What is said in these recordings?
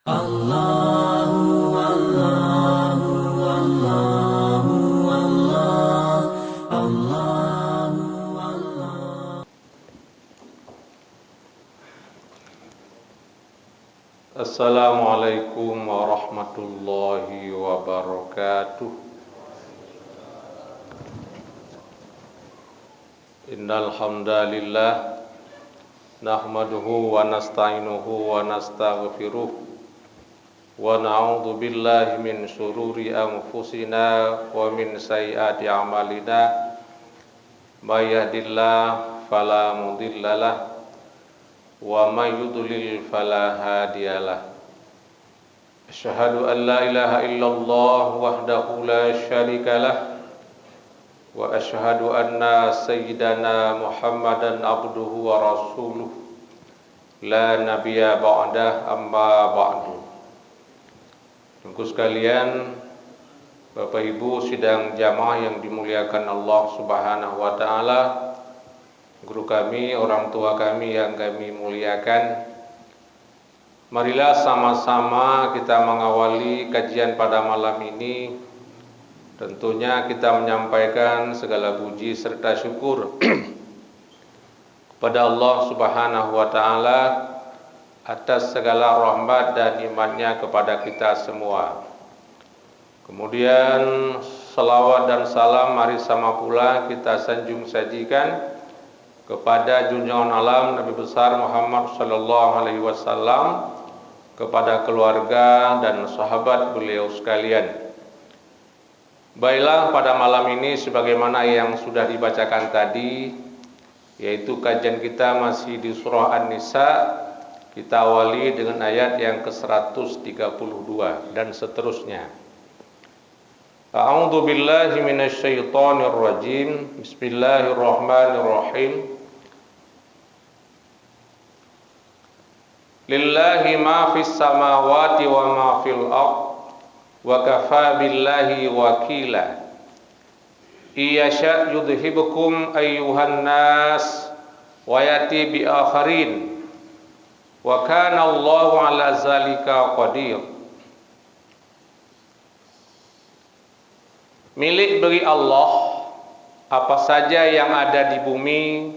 Allahu Allahu Allahu Allah Allahu Allah. Assalamualaikum warahmatullahi wabarakatuh. Innal hamdalillah nahmaduhu wa nasta'inuhu wa nastaghfiruh wa na'udzu billahi min syururi anfusina wa min sayyiati a'malina. May yahdihillahu fala mudhillalah wa may yudlil fala hadiyalah. Asyhadu an la ilaha illallah wahdahu la syarikalah wa asyhadu anna sayyidana Muhammadan abduhu wa rasuluh la nabiyya ba'dah, amma ba'du. Tunggu sekalian, Bapak Ibu sidang jamaah yang dimuliakan Allah Subhanahu wa taala, guru kami, orang tua kami yang kami muliakan, marilah sama-sama kita mengawali kajian pada malam ini. Tentunya kita menyampaikan segala puji serta syukur kepada Allah Subhanahu wa taala atas segala rahmat dan nikmat-Nya kepada kita semua. Kemudian salawat dan salam mari sama pula kita sanjung sajikan kepada junjungan alam Nabi besar Muhammad sallallahu alaihi wasallam, kepada keluarga dan sahabat beliau sekalian. Baiklah, pada malam ini sebagaimana yang sudah dibacakan tadi, yaitu kajian kita masih di surah An-Nisa. Kita awali dengan ayat yang ke-132 dan seterusnya. A'udzu billahi minasyaitonir rajim. Bismillahirrahmanirrahim. Lillahi ma fis samawati wa ma fil ardh wa kafa billahi wakila. Iyasha yudhibukum ayyuhan nas wa yati bi akharin wa kana Allahu ala zalika qadir. Milik bagi Allah apa saja yang ada di bumi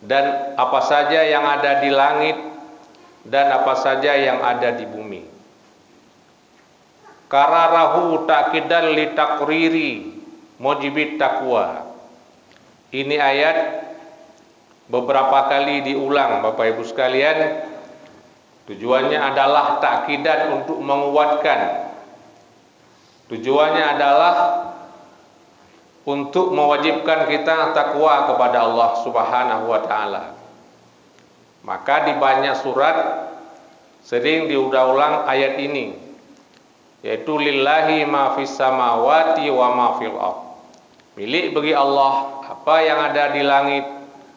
dan apa saja yang ada di langit dan apa saja yang ada di bumi. Kararahu takidan li takriri mujibit taqwa. Ini ayat beberapa kali diulang Bapak Ibu sekalian. Tujuannya adalah takidan, untuk menguatkan. Tujuannya adalah untuk mewajibkan kita takwa kepada Allah Subhanahu wa taala. Maka di banyak surat sering diulang-ulang ayat ini, yaitu lillahi ma fis samawati wa ma fil ardh. Milik bagi Allah apa yang ada di langit,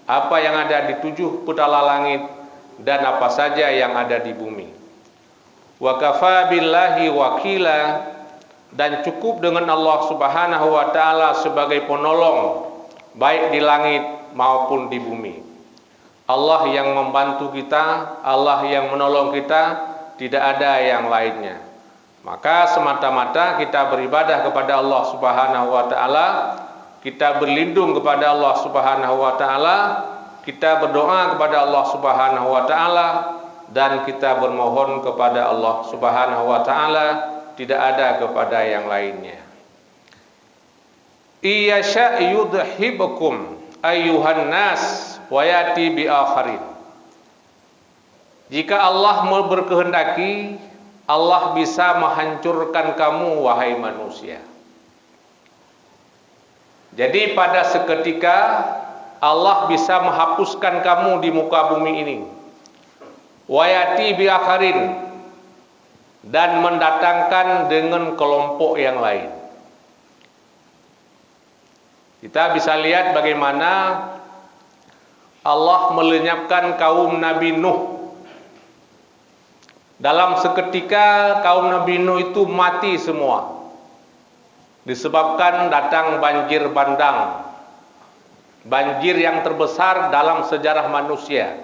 apa yang ada di 7 petala langit, dan apa saja yang ada di bumi. Wa kafa billahi wakila, dan cukup dengan Allah Subhanahu wa taala sebagai penolong baik di langit maupun di bumi. Allah yang membantu kita, Allah yang menolong kita, tidak ada yang lainnya. Maka semata-mata kita beribadah kepada Allah Subhanahu wa taala, kita berlindung kepada Allah Subhanahu wa taala, kita berdoa kepada Allah Subhanahu wa taala, dan kita bermohon kepada Allah Subhanahu wa taala, tidak ada kepada yang lainnya. Iyasha yudhibukum ayyuhan nas wa yati bi akharin. Jika Allah berkehendaki, Allah bisa menghancurkan kamu wahai manusia. Jadi pada seketika Allah bisa menghapuskan kamu di muka bumi ini. Wayati bi akharin, dan mendatangkan dengan kelompok yang lain. Kita bisa lihat bagaimana Allah melenyapkan kaum Nabi Nuh. Dalam seketika kaum Nabi Nuh itu mati semua, disebabkan datang banjir bandang, banjir yang terbesar dalam sejarah manusia,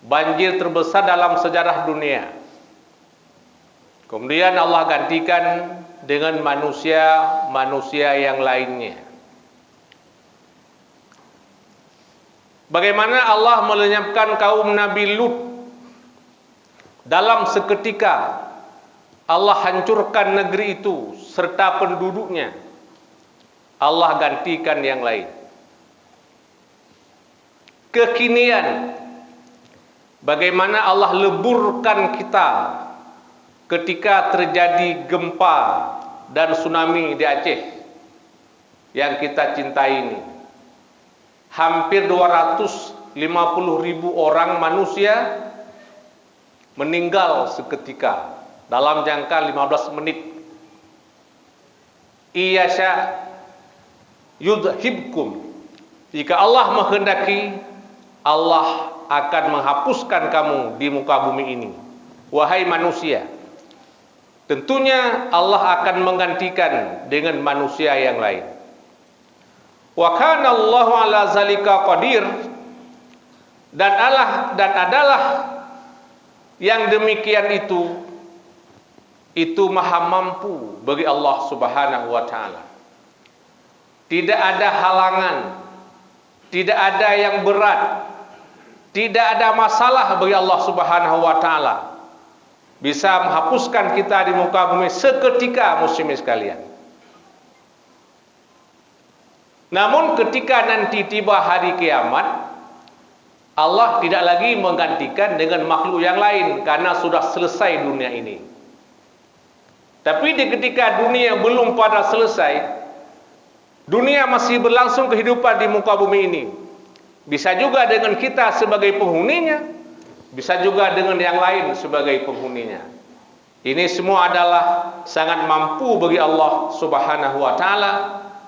banjir terbesar dalam sejarah dunia. Kemudian Allah gantikan dengan manusia yang lainnya. Bagaimana Allah melenyapkan kaum Nabi Lut dalam seketika. Allah hancurkan negeri itu serta penduduknya. Allah gantikan yang lain. Kekinian, bagaimana Allah leburkan kita ketika terjadi gempa dan tsunami di Aceh yang kita cintai ini. Hampir 250.000 orang manusia meninggal seketika dalam jangka 15 menit. Iyasya yudhibkum. Jika Allah menghendaki, Allah akan menghapuskan kamu di muka bumi ini. Wahai manusia, tentunya Allah akan menggantikan dengan manusia yang lain. Wa kana Allahu ala zalika qadir. Dan adalah yang demikian itu maha mampu bagi Allah Subhanahu wa taala. Tidak ada halangan, tidak ada yang berat, tidak ada masalah bagi Allah Subhanahu wa taala. Bisa menghapuskan kita di muka bumi seketika, muslimin sekalian. Namun ketika nanti tiba hari kiamat, Allah tidak lagi menggantikan dengan makhluk yang lain karena sudah selesai dunia ini. Tapi ketika dunia belum pada selesai, dunia masih berlangsung kehidupan di muka bumi ini. Bisa juga dengan kita sebagai penghuninya, bisa juga dengan yang lain sebagai penghuninya. Ini semua adalah sangat mampu bagi Allah Subhanahu wa taala.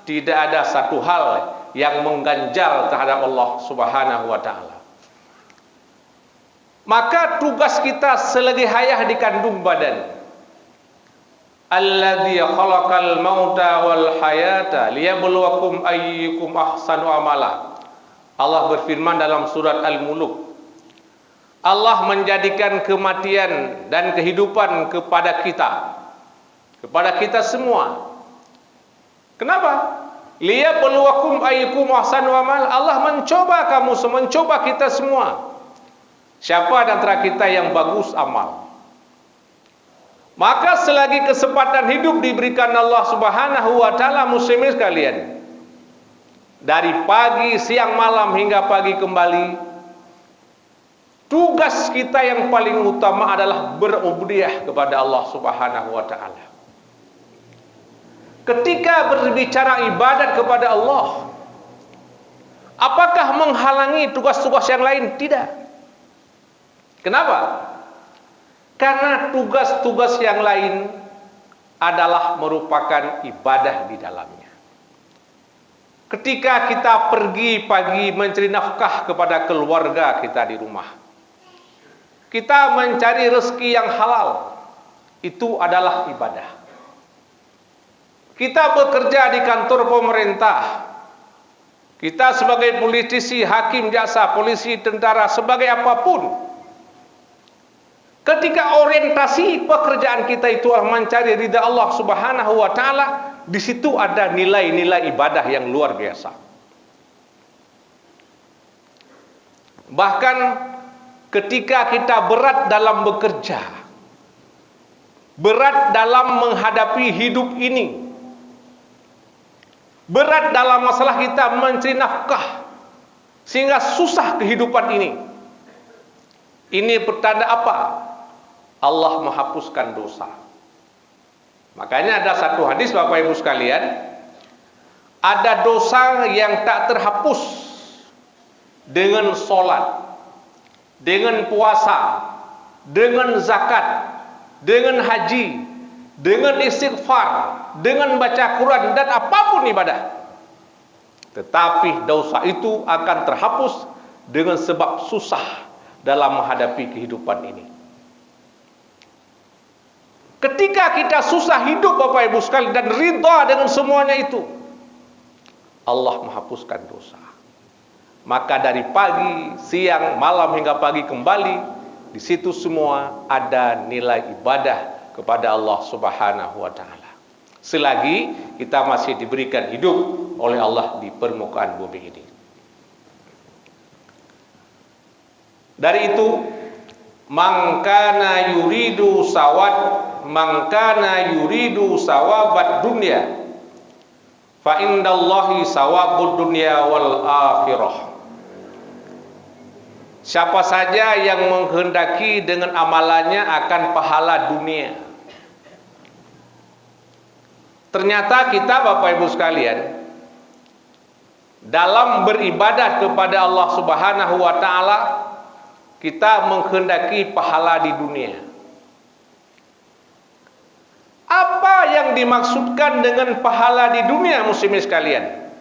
Tidak ada satu hal yang mengganjal terhadap Allah Subhanahu wa taala. Maka tugas kita selagi hayah di kandung badan. Alladzi khalaqal mauta wal hayata liyabluwakum ayyukum ahsanu amala. Allah berfirman dalam surat Al-Mulk. Allah menjadikan kematian dan kehidupan kepada kita semua. Kenapa? Liyabluwakum ayyukum ahsanu amala. Allah mencoba kamu semua, mencoba kita semua. Siapa di antara kita yang bagus amal? Maka selagi kesempatan hidup diberikan Allah Subhanahu wa taala, muslimin sekalian, dari pagi, siang, malam hingga pagi kembali, tugas kita yang paling utama adalah berubudiyah kepada Allah Subhanahu wa taala. Ketika berbicara ibadat kepada Allah, apakah menghalangi tugas-tugas yang lain? Tidak. Kenapa? Karena tugas-tugas yang lain adalah merupakan ibadah di dalamnya. Ketika kita pergi pagi mencari nafkah kepada keluarga kita di rumah, kita mencari rezeki yang halal, itu adalah ibadah. Kita bekerja di kantor pemerintah, kita sebagai politisi, hakim, jaksa, polisi, tentara, sebagai apapun, ketika orientasi pekerjaan kita itu mencari ridha Allah Subhanahu wa taala, di situ ada nilai-nilai ibadah yang luar biasa. Bahkan ketika kita berat dalam bekerja, berat dalam menghadapi hidup ini, berat dalam masalah kita mencari nafkah, sehingga susah kehidupan ini. Ini pertanda apa? Allah menghapuskan dosa. Makanya ada satu hadis, Bapak Ibu sekalian, ada dosa yang tak terhapus dengan sholat, dengan puasa, dengan zakat, dengan haji, dengan istighfar, dengan baca Quran, dan apapun ibadah. Tetapi dosa itu akan terhapus dengan sebab susah dalam menghadapi kehidupan ini. Ketika kita susah hidup, Bapak Ibu sekalian, dan ridha dengan semuanya itu, Allah menghapuskan dosa. Maka dari pagi, siang, malam hingga pagi kembali, di situ semua ada nilai ibadah kepada Allah Subhanahu wa taala. Selagi kita masih diberikan hidup oleh Allah di permukaan bumi ini. Dari itu, man kana yuridu sawabat dunya fa indallahi sawabud dunya wal akhirah. Siapa saja yang menghendaki dengan amalannya akan pahala dunia. Ternyata kita, Bapak Ibu sekalian, dalam beribadah kepada Allah Subhanahu wa taala, kita menghendaki pahala di dunia. Apa yang dimaksudkan dengan pahala di dunia, muslimin sekalian?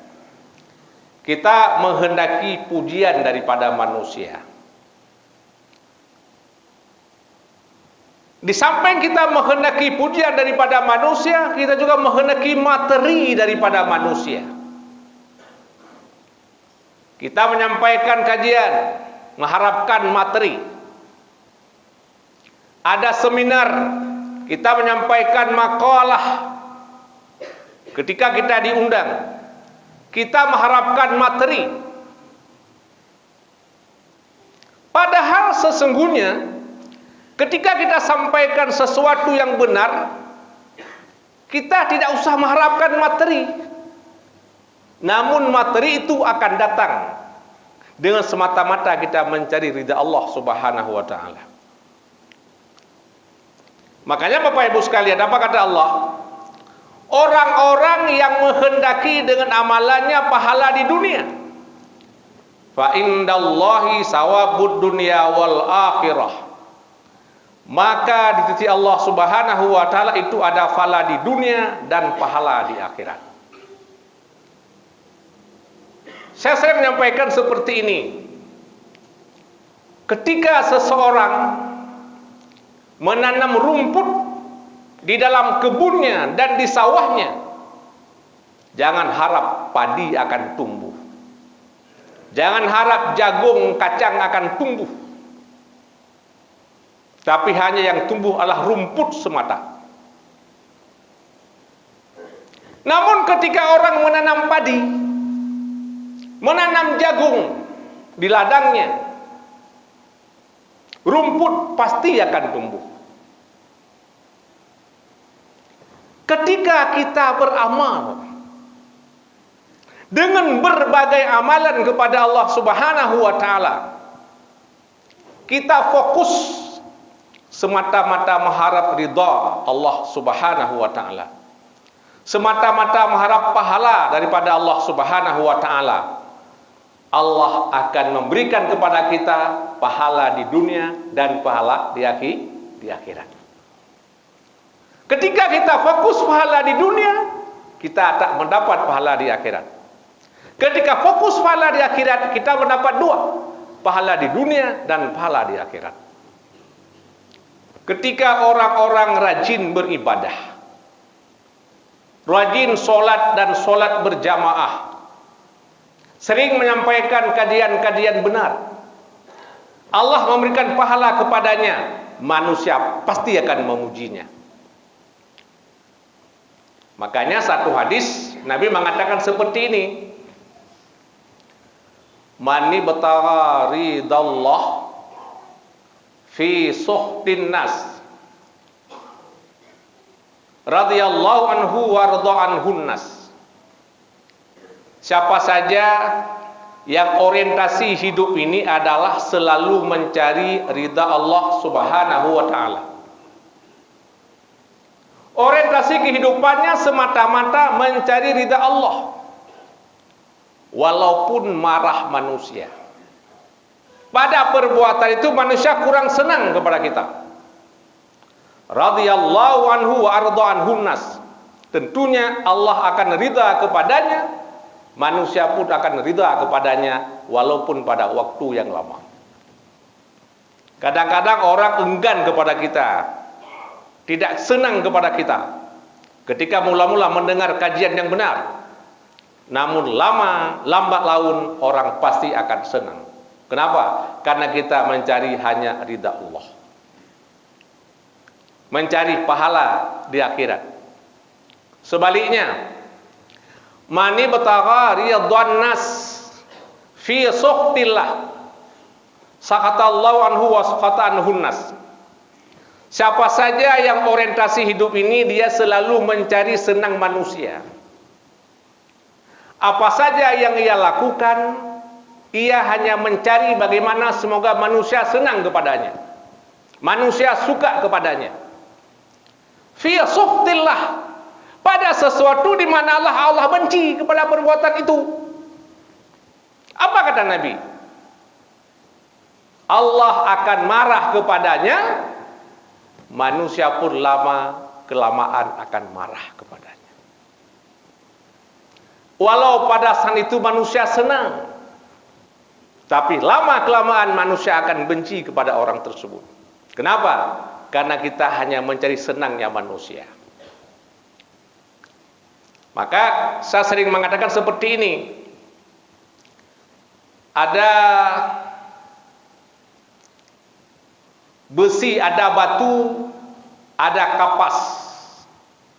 Kita menghendaki pujian daripada manusia. Di samping kita menghendaki pujian daripada manusia, kita juga menghendaki materi daripada manusia. Kita menyampaikan kajian, mengharapkan materi. Ada seminar, kita menyampaikan makalah. Ketika kita diundang, kita mengharapkan materi. Padahal sesungguhnya ketika kita sampaikan sesuatu yang benar, kita tidak usah mengharapkan materi. Namun materi itu akan datang dengan semata-mata kita mencari ridha Allah Subhanahu wa taala. Makanya Bapak Ibu sekalian, apa kata Allah? Orang-orang yang menghendaki dengan amalannya pahala di dunia, fa indallahi sawabud dunya wal akhirah, maka di sisi Allah Subhanahu wa taala itu ada pahala di dunia dan pahala di akhirat. Saya sering menyampaikan seperti ini. Ketika seseorang menanam rumput di dalam kebunnya dan di sawahnya, jangan harap padi akan tumbuh. Jangan harap jagung, kacang akan tumbuh. Tapi hanya yang tumbuh adalah rumput semata. Namun ketika orang menanam padi, menanam jagung di ladangnya, rumput pasti akan tumbuh. Ketika kita beramal dengan berbagai amalan kepada Allah Subhanahu wa taala, kita fokus semata-mata mengharap ridha Allah Subhanahu wa taala, semata-mata mengharap pahala daripada Allah Subhanahu wa taala, Allah akan memberikan kepada kita pahala di dunia dan pahala di akhirat. Ketika kita fokus pahala di dunia, kita tak mendapat pahala di akhirat. Ketika fokus pahala di akhirat, kita mendapat dua, pahala di dunia dan pahala di akhirat. Ketika orang-orang rajin beribadah, rajin sholat dan sholat berjamaah, sering menyampaikan kajian-kajian benar, Allah memberikan pahala kepadanya, manusia pasti akan memujinya. Makanya satu hadis Nabi mengatakan seperti ini, mani batagha ridallah fi suhtin nas radhiyallahu anhu warda anhun nas. Siapa saja yang orientasi hidup ini adalah selalu mencari ridha Allah Subhanahu wa taala, orientasi kehidupannya semata-mata mencari ridha Allah, walaupun marah manusia. Pada perbuatan itu manusia kurang senang kepada kita, radhiyallahu anhu wa arda anhun nas, tentunya Allah akan ridha kepadanya, manusia pun akan ridha kepadanya walaupun pada waktu yang lama. Kadang-kadang orang enggan kepada kita, tidak senang kepada kita ketika mula-mula mendengar kajian yang benar. Namun lambat laun orang pasti akan senang. Kenapa? Karena kita mencari hanya ridha Allah. mencari pahala di akhirat. Sebaliknya, mani batagha ridwan nas fi sukhtillah sakatallahu anhu wa sakata anhun nas. Siapa saja yang orientasi hidup ini dia selalu mencari senang manusia. Apa saja yang ia lakukan, ia hanya mencari bagaimana semoga manusia senang kepadanya, manusia suka kepadanya. Fi sukhtillah, pada sesuatu di mana Allah benci kepada perbuatan itu. Apa kata Nabi? Allah akan marah kepadanya, manusia pun lama-kelamaan akan marah kepadanya. Walau pada saat itu manusia senang, tapi lama-kelamaan manusia akan benci kepada orang tersebut. Kenapa? Karena kita hanya mencari senangnya manusia. Maka saya sering mengatakan seperti ini. Ada besi, ada batu, ada kapas.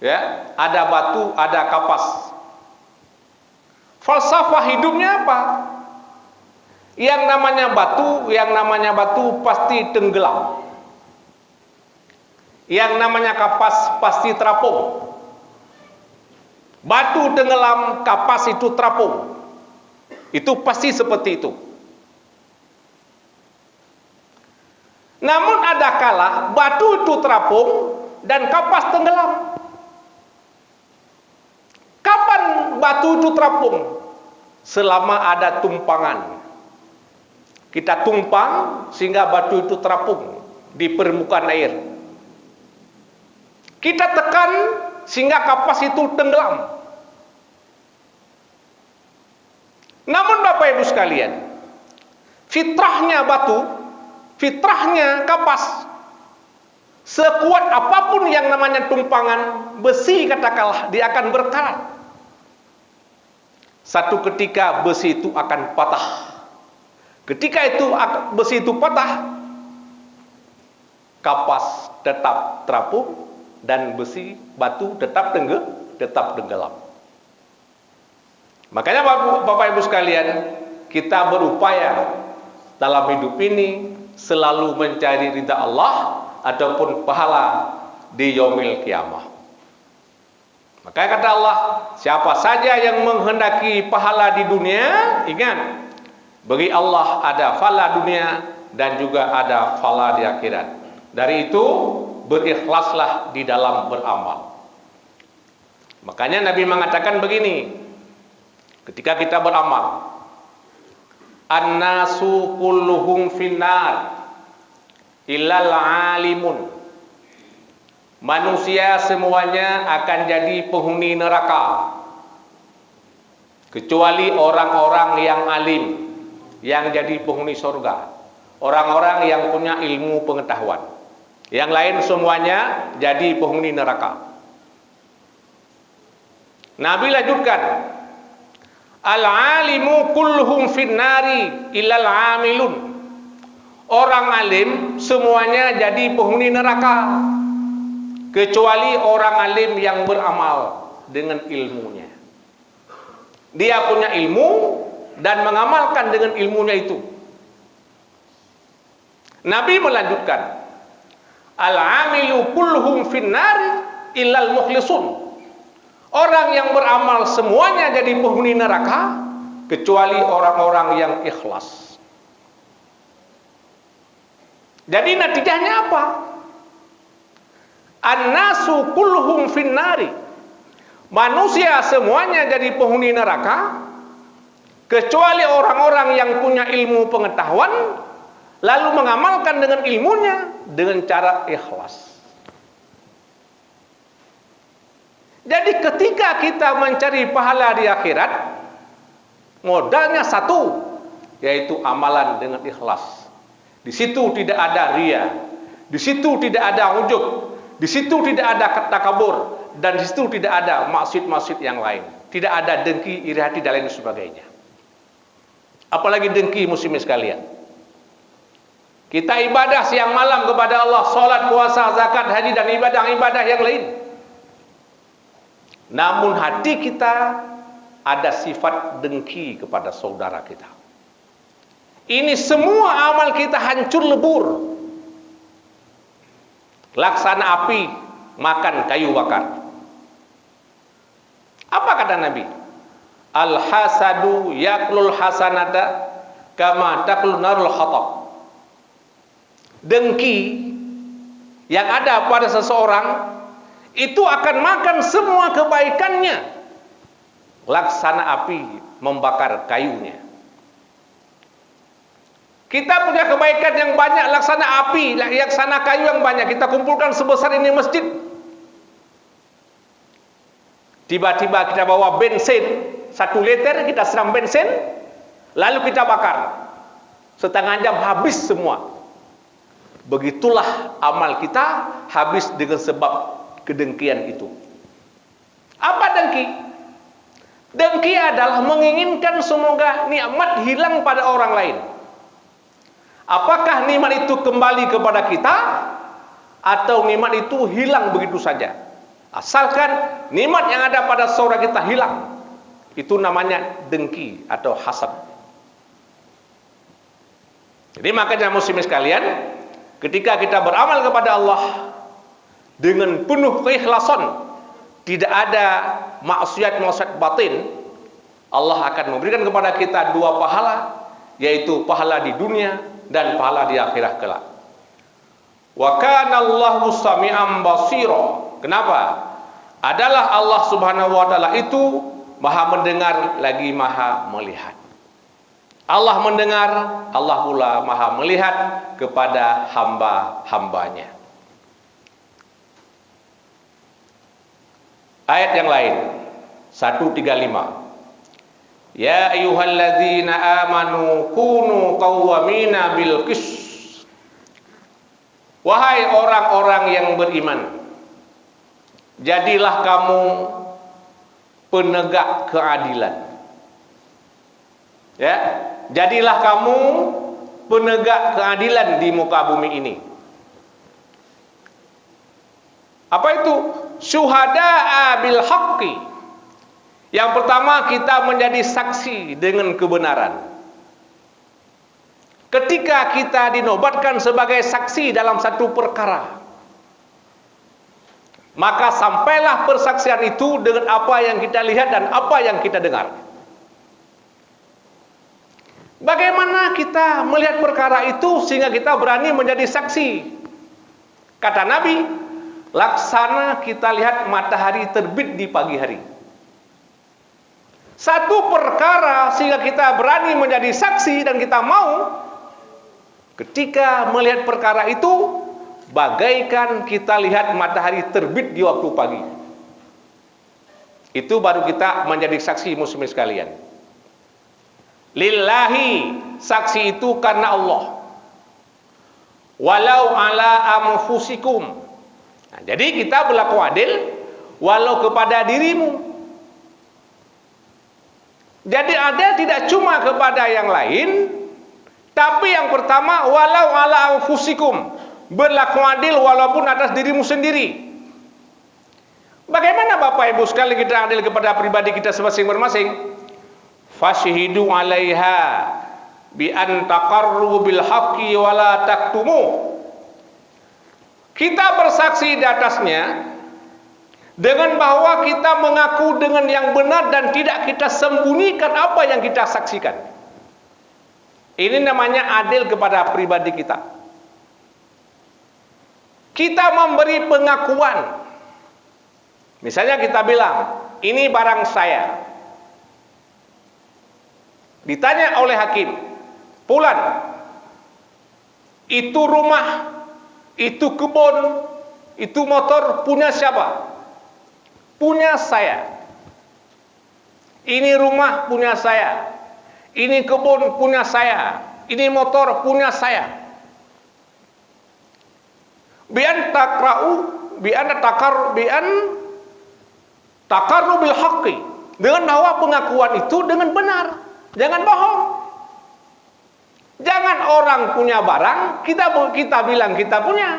Ya, ada batu, ada kapas. Falsafah hidupnya apa? Yang namanya batu pasti tenggelam. Yang namanya kapas pasti terapung. Batu tenggelam, kapas itu terapung. Itu pasti seperti itu. Namun ada kala batu itu terapung dan kapas tenggelam. Kapan batu itu terapung? Selama ada tumpangan. Kita tumpang sehingga batu itu terapung di permukaan air. Kita tekan sehingga kapas itu tenggelam. Namun Bapak Ibu sekalian, fitrahnya batu, fitrahnya kapas, sekuat apapun yang namanya tumpangan besi katakanlah, dia akan berkarat. Satu ketika besi itu akan patah. Ketika itu besi itu patah, kapas tetap terapung dan batu tetap tenggelam. Makanya Bapak Ibu sekalian, kita berupaya dalam hidup ini selalu mencari ridha Allah ataupun pahala di yaumil kiamah. Makanya kata Allah, siapa saja yang menghendaki pahala di dunia, ingat, bagi Allah ada pahala dunia dan juga ada pahala di akhirat. Dari itu berikhlaslah di dalam beramal. Makanya Nabi mengatakan begini, ketika kita beramal, an-nasu kulluhum finnar illal alimun. Manusia semuanya akan jadi penghuni neraka kecuali orang-orang yang alim, yang jadi penghuni surga, orang-orang yang punya ilmu pengetahuan. Yang lain semuanya jadi penghuni neraka. Nabi lanjutkan, al-alimu kulluhum finnari illal amilun. Orang alim semuanya jadi penghuni neraka kecuali orang alim yang beramal dengan ilmunya. Dia punya ilmu dan mengamalkan dengan ilmunya itu. Nabi melanjutkan, al-amilu kulluhum finnari illal mukhlisun. Orang yang beramal semuanya jadi penghuni neraka kecuali orang-orang yang ikhlas. Jadi natijahnya apa? An-nasu kulluhum finnari. Manusia semuanya jadi penghuni neraka kecuali orang-orang yang punya ilmu pengetahuan lalu mengamalkan dengan ilmunya dengan cara ikhlas. Jadi ketika kita mencari pahala di akhirat, modalnya satu, yaitu amalan dengan ikhlas. Di situ tidak ada riya, di situ tidak ada ujub, di situ tidak ada takabur, dan di situ tidak ada maksud-maksud yang lain. Tidak ada dengki, iri hati dan lain sebagainya. Apalagi dengki muslimin sekalian. Kita ibadah siang malam kepada Allah, salat, puasa, zakat, haji dan ibadah-ibadah yang lain. Namun hati kita ada sifat dengki kepada saudara kita. Ini semua amal kita hancur lebur. Laksana api makan kayu bakar. Apa kata Nabi? Al-hasadu yaklul hasanata kama taklul narul hatab. Dengki yang ada pada seseorang itu akan makan semua kebaikannya. Laksana api membakar kayunya. Kita punya kebaikan yang banyak, laksana api, laksana kayu yang banyak. Kita kumpulkan sebesar ini masjid. Tiba-tiba kita bawa bensin 1 liter, kita siram bensin, lalu kita bakar. Setengah jam habis semua. Begitulah amal kita habis dengan sebab kedengkian itu. Apa dengki? Dengki adalah menginginkan semoga nikmat hilang pada orang lain. Apakah nikmat itu kembali kepada kita atau nikmat itu hilang begitu saja? Asalkan nikmat yang ada pada saudara kita hilang, itu namanya dengki atau hasad. Jadi makanya muslimin sekalian, ketika kita beramal kepada Allah dengan penuh keikhlasan, tidak ada maksiat-maksiat batin, Allah akan memberikan kepada kita 2 pahala, yaitu pahala di dunia dan pahala di akhirat kelak. Wa kana Allahu sami'an basira. Kenapa? Adalah Allah Subhanahu wa taala itu Maha mendengar lagi Maha melihat. Allah mendengar, Allah pula Maha melihat kepada hamba-hambanya. Ayat yang lain 135. Ya ayyuhalladzina amanu kunu qawwamina bil qist. Wahai orang-orang yang beriman, jadilah kamu penegak keadilan. Ya, jadilah kamu penegak keadilan di muka bumi ini. Apa itu? Syuhada'a bil haqqi. Yang pertama, kita menjadi saksi dengan kebenaran. Ketika kita dinobatkan sebagai saksi dalam satu perkara, maka sampailah persaksian itu dengan apa yang kita lihat dan apa yang kita dengar. Bagaimana kita melihat perkara itu sehingga kita berani menjadi saksi? Kata Nabi, laksana kita lihat matahari terbit di pagi hari. Satu perkara sehingga kita berani menjadi saksi dan kita mau, ketika melihat perkara itu bagaikan kita lihat matahari terbit di waktu pagi. Itu baru kita menjadi saksi muslimin sekalian. Lillahi, saksi itu karena Allah. Walau ala anfusikum. Nah, jadi kita berlaku adil walau kepada dirimu. Jadi adil tidak cuma kepada yang lain, tapi yang pertama walau ala anfusikum, berlaku adil walaupun atas dirimu sendiri. Bagaimana Bapak Ibu sekali kita adil kepada pribadi kita masing-masing? Fashhidu 'alaiha bi an taqarru bil haqqi wa la taktumu. Kita bersaksi di atasnya dengan bahwa kita mengaku dengan yang benar dan tidak kita sembunyikan apa yang kita saksikan. Ini namanya adil kepada pribadi kita. Kita memberi pengakuan. Misalnya kita bilang, ini barang saya. Ditanya oleh hakim, Fulan, itu rumah, itu kebun, itu motor punya siapa? Punya saya. Ini rumah punya saya. Ini kebun punya saya. Ini motor punya saya. Bian takra'u, bian takarru bil haqqi. Dengan bahwa pengakuan itu dengan benar. Jangan bohong. Jangan orang punya barang kita bilang kita punya.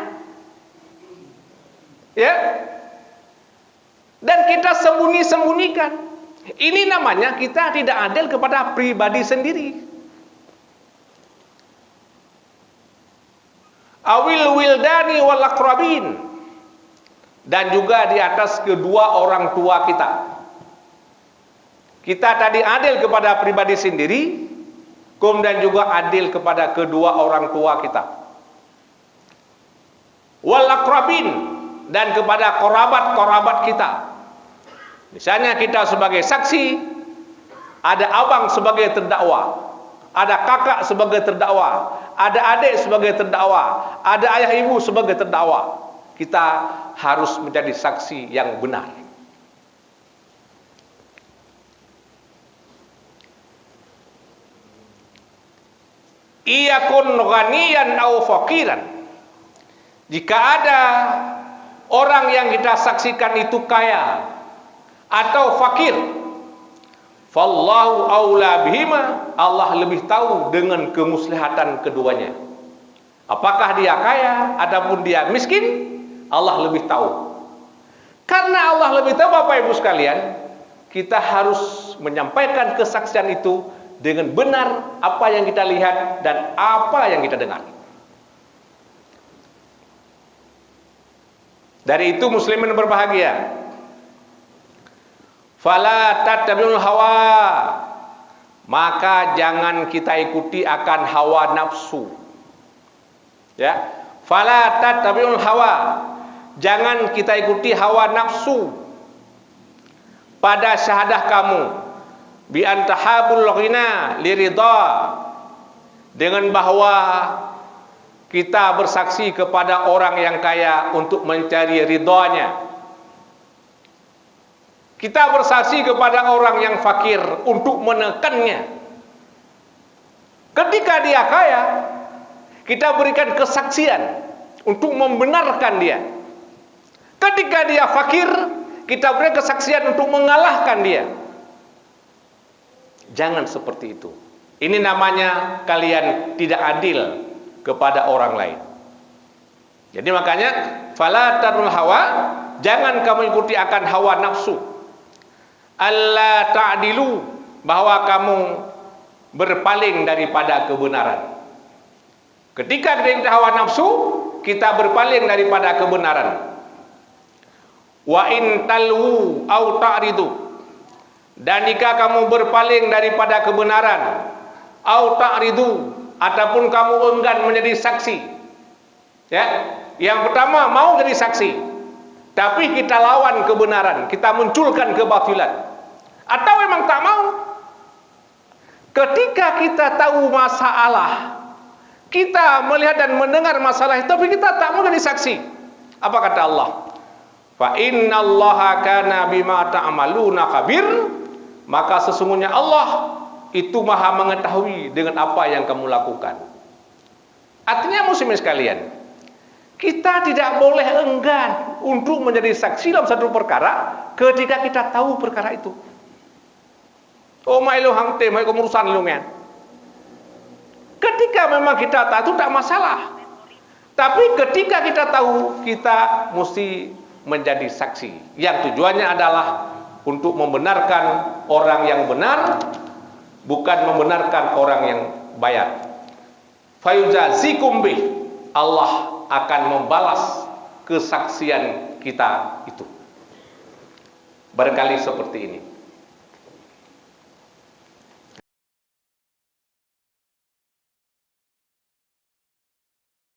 Ya. Dan kita sembunyi-sembunyikan. Ini namanya kita tidak adil kepada pribadi sendiri. Awil wildani wal aqrabin, dan juga di atas kedua orang tua kita. Kita tadi adil kepada pribadi sendiri, kemudian juga adil kepada kedua orang tua kita. Wal aqrabin, dan kepada kerabat-kerabat kita. Misalnya kita sebagai saksi, ada abang sebagai terdakwa, ada kakak sebagai terdakwa, ada adik sebagai terdakwa, ada ayah ibu sebagai terdakwa. Kita harus menjadi saksi yang benar. Iyakun ghaniyan au faqiran. Jika ada orang yang kita saksikan itu kaya atau fakir, fallahu aula bihima, Allah lebih tahu dengan kemaslahatan keduanya. Apakah dia kaya ataupun dia miskin, Allah lebih tahu. Karena Allah lebih tahu, Bapak Ibu sekalian, kita harus menyampaikan kesaksian itu dengan benar apa yang kita lihat dan apa yang kita dengar. Dari itu muslimin berbahagia. Fala tattabi'ul hawa, maka jangan kita ikuti akan hawa nafsu. Ya, fala tattabi'ul hawa, jangan kita ikuti hawa nafsu pada syahadah kamu bi antahabul ghina liridha, dengan bahwa kita bersaksi kepada orang yang kaya untuk mencari ridhonya. Kita bersaksi kepada orang yang fakir untuk menekannya. Ketika dia kaya, kita berikan kesaksian untuk membenarkan dia. Ketika dia fakir, kita berikan kesaksian untuk mengalahkan dia. Jangan seperti itu. Ini namanya kalian tidak adil kepada orang lain. Jadi makanya fala tarul hawa, jangan kamu ikuti akan hawa nafsu. Alla ta'dilu, bahwa kamu berpaling daripada kebenaran. Ketika kita hawa nafsu, kita berpaling daripada kebenaran. Wa in talwu au ta'ridu, dan jika kamu berpaling daripada kebenaran, au ta'ridu, ataupun kamu enggan menjadi saksi. Ya, yang pertama mau jadi saksi, tapi kita lawan kebenaran, kita munculkan kebatilan. Atau memang tak mau. Ketika kita tahu masalah, kita melihat dan mendengar masalah itu, tapi kita tak mau jadi saksi. Apa kata Allah? Fa innallaha kana bima ta'maluna khabir, maka sesungguhnya Allah itu maha mengetahui dengan apa yang kamu lakukan. Artinya muslimin sekalian, kita tidak boleh enggan untuk menjadi saksi dalam satu perkara ketika kita tahu perkara itu. Oh mai lo hang te mai kemurusan lo men. Ketika memang kita tahu itu tak masalah. Tapi ketika kita tahu, kita mesti menjadi saksi. Yang tujuannya adalah untuk membenarkan orang yang benar, bukan membenarkan orang yang bayar. Fayujazikum bih, Allah akan membalas kesaksian kita itu. Barangkali seperti ini.